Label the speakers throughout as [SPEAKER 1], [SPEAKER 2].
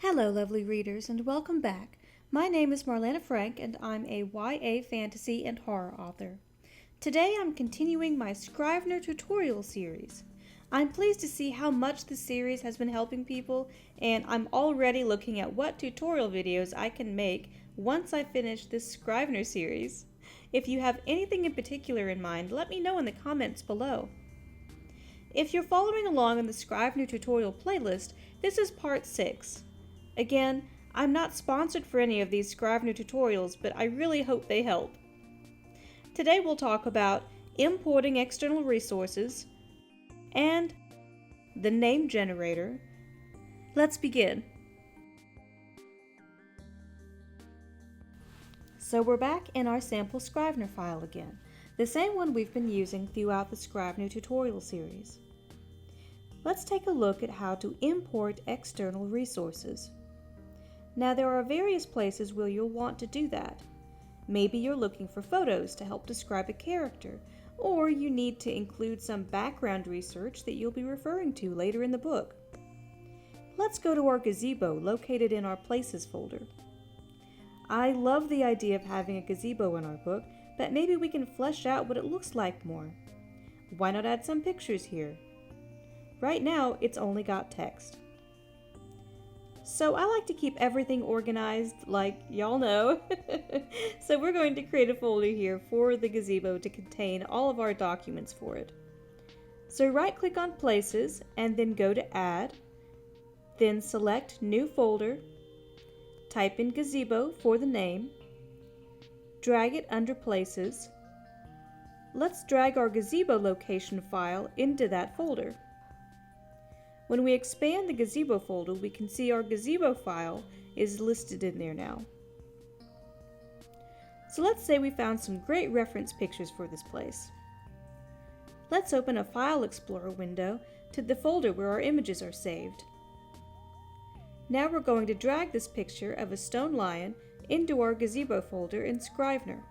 [SPEAKER 1] Hello, lovely readers, and welcome back. My name is Marlena Frank, and I'm a YA fantasy and horror author. Today I'm continuing my Scrivener tutorial series. I'm pleased to see how much the series has been helping people, and I'm already looking at what tutorial videos I can make once I finish this Scrivener series. If you have anything in particular in mind, let me know in the comments below. If you're following along in the Scrivener tutorial playlist, this is part 6. Again, I'm not sponsored for any of these Scrivener tutorials, but I really hope they help. Today we'll talk about importing external resources and the name generator. Let's begin. So we're back in our sample Scrivener file again, the same one we've been using throughout the Scrivener tutorial series. Let's take a look at how to import external resources. Now there are various places where you'll want to do that. Maybe you're looking for photos to help describe a character, or you need to include some background research that you'll be referring to later in the book. Let's go to our gazebo located in our Places folder. I love the idea of having a gazebo in our book, but maybe we can flesh out what it looks like more. Why not add some pictures here? Right now, it's only got text. So I like to keep everything organized, like y'all know. So we're going to create a folder here for the gazebo to contain all of our documents for it. So right-click on Places and then go to Add, then select New Folder, type in Gazebo for the name, drag it under Places. Let's drag our gazebo location file into that folder. When we expand the gazebo folder, we can see our gazebo file is listed in there now. So let's say we found some great reference pictures for this place. Let's open a File Explorer window to the folder where our images are saved. Now we're going to drag this picture of a stone lion into our gazebo folder in Scrivener.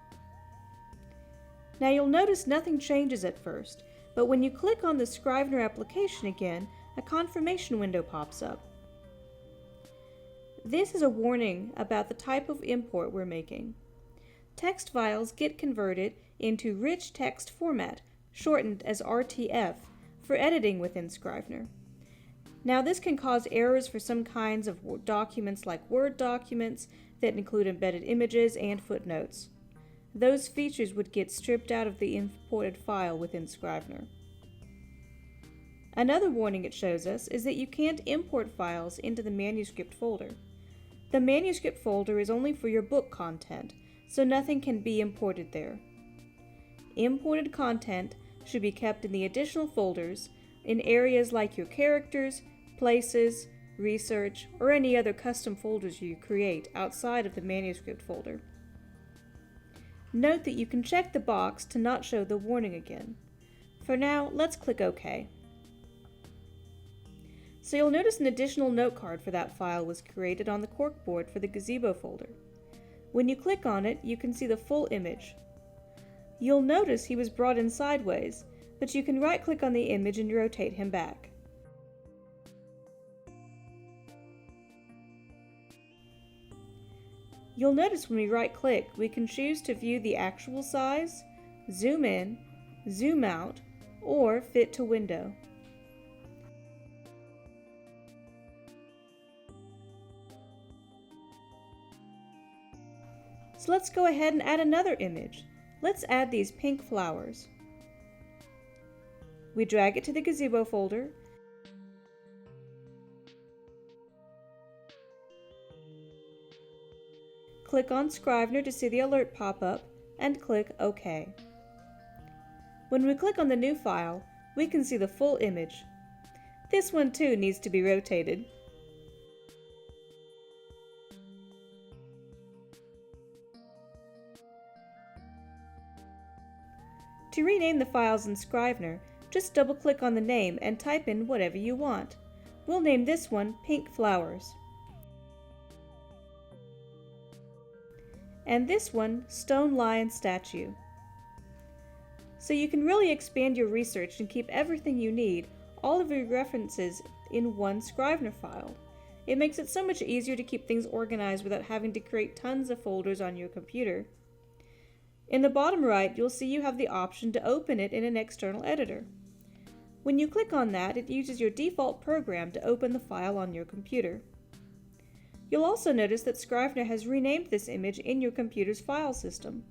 [SPEAKER 1] Now you'll notice nothing changes at first, but when you click on the Scrivener application again, a confirmation window pops up. This is a warning about the type of import we're making. Text files get converted into rich text format, shortened as RTF, for editing within Scrivener. Now this can cause errors for some kinds of documents like Word documents that include embedded images and footnotes. Those features would get stripped out of the imported file within Scrivener. Another warning it shows us is that you can't import files into the manuscript folder. The manuscript folder is only for your book content, so nothing can be imported there. Imported content should be kept in the additional folders in areas like your characters, places, research, or any other custom folders you create outside of the manuscript folder. Note that you can check the box to not show the warning again. For now, let's click OK. So you'll notice an additional note card for that file was created on the corkboard for the gazebo folder. When you click on it, you can see the full image. You'll notice he was brought in sideways, but you can right-click on the image and rotate him back. You'll notice when we right-click, we can choose to view the actual size, zoom in, zoom out, or fit to window. So let's go ahead and add another image. Let's add these pink flowers. We drag it to the gazebo folder, click on Scrivener to see the alert pop up, and click OK. When we click on the new file, we can see the full image. This one too needs to be rotated. To rename the files in Scrivener, just double-click on the name and type in whatever you want. We'll name this one Pink Flowers. And this one Stone Lion Statue. So you can really expand your research and keep everything you need, all of your references in one Scrivener file. It makes it so much easier to keep things organized without having to create tons of folders on your computer. In the bottom right, you'll see you have the option to open it in an external editor. When you click on that, it uses your default program to open the file on your computer. You'll also notice that Scrivener has renamed this image in your computer's file system.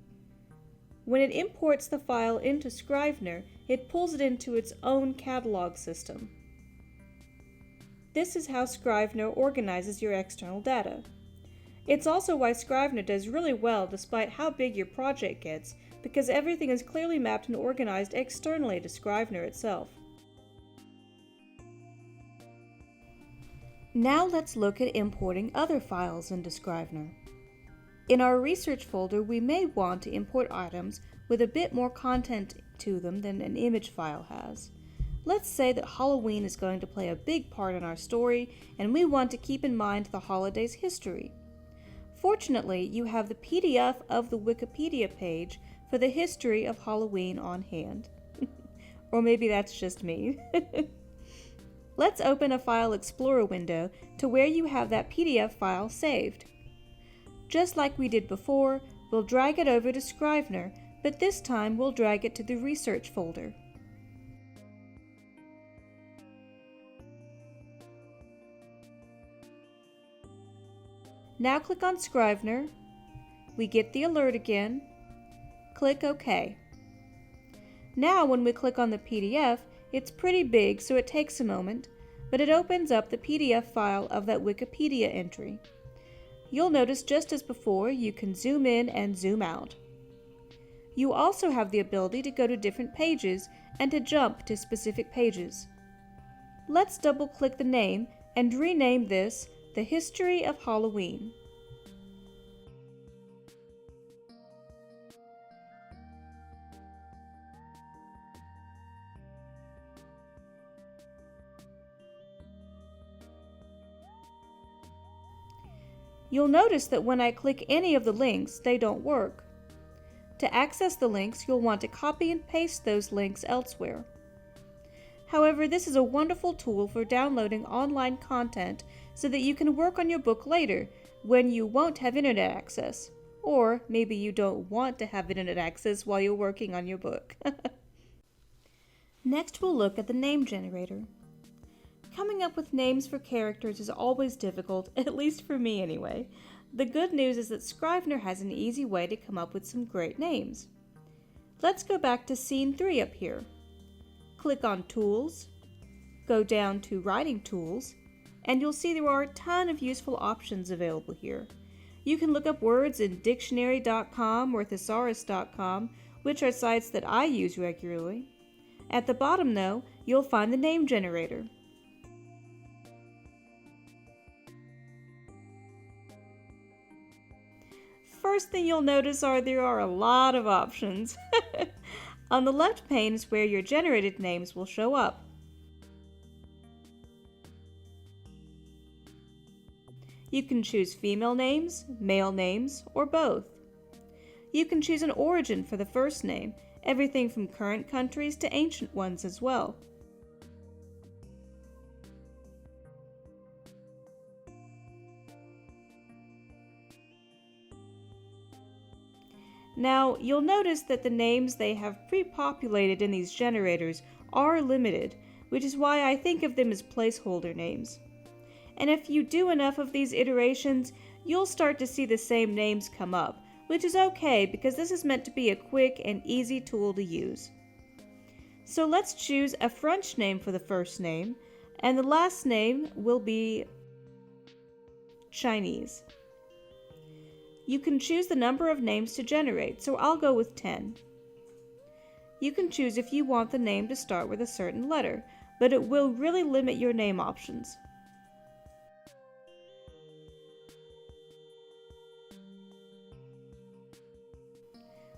[SPEAKER 1] When it imports the file into Scrivener, it pulls it into its own catalog system. This is how Scrivener organizes your external data. It's also why Scrivener does really well despite how big your project gets, because everything is clearly mapped and organized externally to Scrivener itself. Now let's look at importing other files into Scrivener. In our research folder, we may want to import items with a bit more content to them than an image file has. Let's say that Halloween is going to play a big part in our story, and we want to keep in mind the holiday's history. Fortunately, you have the PDF of the Wikipedia page for the history of Halloween on hand. Or maybe that's just me. Let's open a File Explorer window to where you have that PDF file saved. Just like we did before, we'll drag it over to Scrivener, but this time we'll drag it to the Research folder. Now click on Scrivener. We get the alert again. Click OK. Now when we click on the PDF, it's pretty big, so it takes a moment, but it opens up the PDF file of that Wikipedia entry. You'll notice just as before, you can zoom in and zoom out. You also have the ability to go to different pages and to jump to specific pages. Let's double-click the name and rename this The History of Halloween. You'll notice that when I click any of the links, they don't work. To access the links, you'll want to copy and paste those links elsewhere. However, this is a wonderful tool for downloading online content so that you can work on your book later when you won't have internet access. Or maybe you don't want to have internet access while you're working on your book. Next, we'll look at the name generator. Coming up with names for characters is always difficult, at least for me anyway. The good news is that Scrivener has an easy way to come up with some great names. Let's go back to Scene 3 up here. Click on Tools, go down to Writing Tools, and you'll see there are a ton of useful options available here. You can look up words in dictionary.com or thesaurus.com, which are sites that I use regularly. At the bottom, though, you'll find the name generator. First thing you'll notice there are a lot of options. On the left pane is where your generated names will show up. You can choose female names, male names, or both. You can choose an origin for the first name, everything from current countries to ancient ones as well. Now, you'll notice that the names they have pre-populated in these generators are limited, which is why I think of them as placeholder names. And if you do enough of these iterations, you'll start to see the same names come up, which is okay because this is meant to be a quick and easy tool to use. So let's choose a French name for the first name, and the last name will be Chinese. You can choose the number of names to generate, so I'll go with 10. You can choose if you want the name to start with a certain letter, but it will really limit your name options.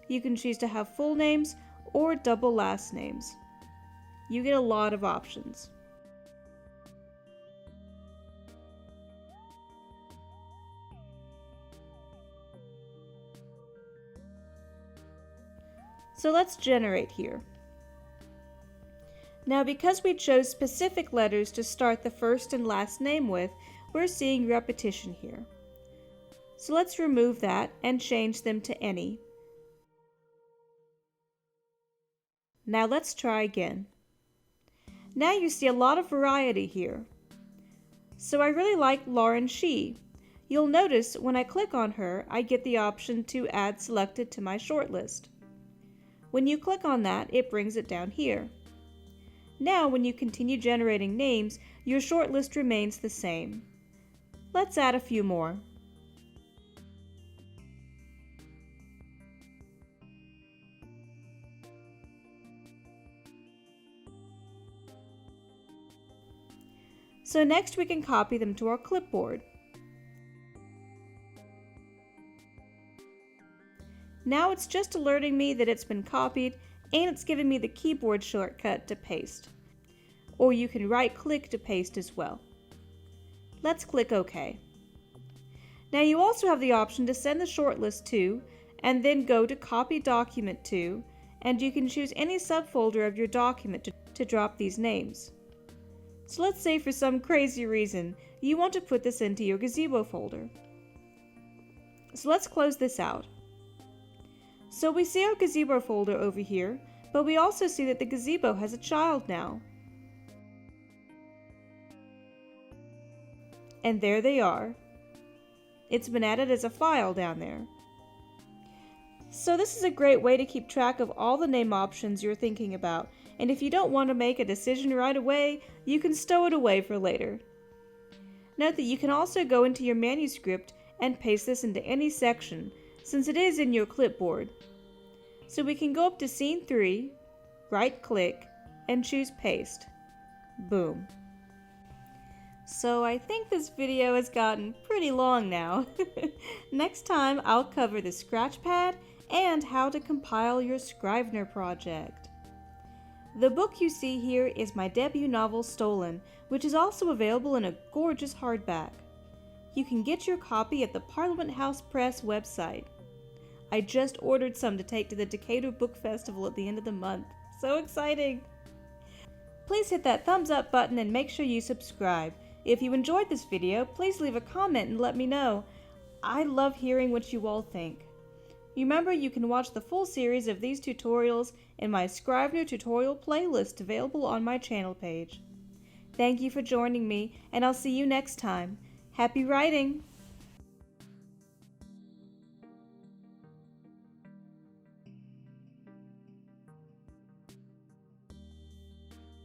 [SPEAKER 1] You can choose to have full names or double last names. You get a lot of options. So let's generate here. Now because we chose specific letters to start the first and last name with, we're seeing repetition here. So let's remove that and change them to any. Now let's try again. Now you see a lot of variety here. So I really like Lauren Shee. You'll notice when I click on her, I get the option to add selected to my shortlist. When you click on that, it brings it down here. Now when you continue generating names, your shortlist remains the same. Let's add a few more. So next we can copy them to our clipboard. Now it's just alerting me that it's been copied and it's giving me the keyboard shortcut to paste. Or you can right-click to paste as well. Let's click OK. Now you also have the option to send the shortlist to and then go to Copy Document to, and you can choose any subfolder of your document to drop these names. So let's say for some crazy reason you want to put this into your gazebo folder. So let's close this out. So we see our gazebo folder over here, but we also see that the gazebo has a child now. And there they are. It's been added as a file down there. So this is a great way to keep track of all the name options you're thinking about, and if you don't want to make a decision right away, you can stow it away for later. Note that you can also go into your manuscript and paste this into any section, since it is in your clipboard. So we can go up to Scene 3, right-click, and choose Paste. Boom. So I think this video has gotten pretty long now. Next time I'll cover the Scratchpad and how to compile your Scrivener project. The book you see here is my debut novel Stolen, which is also available in a gorgeous hardback. You can get your copy at the Parliament House Press website. I just ordered some to take to the Decatur Book Festival at the end of the month. So exciting! Please hit that thumbs up button and make sure you subscribe. If you enjoyed this video, please leave a comment and let me know. I love hearing what you all think. Remember, you can watch the full series of these tutorials in my Scrivener tutorial playlist available on my channel page. Thank you for joining me, and I'll see you next time. Happy writing!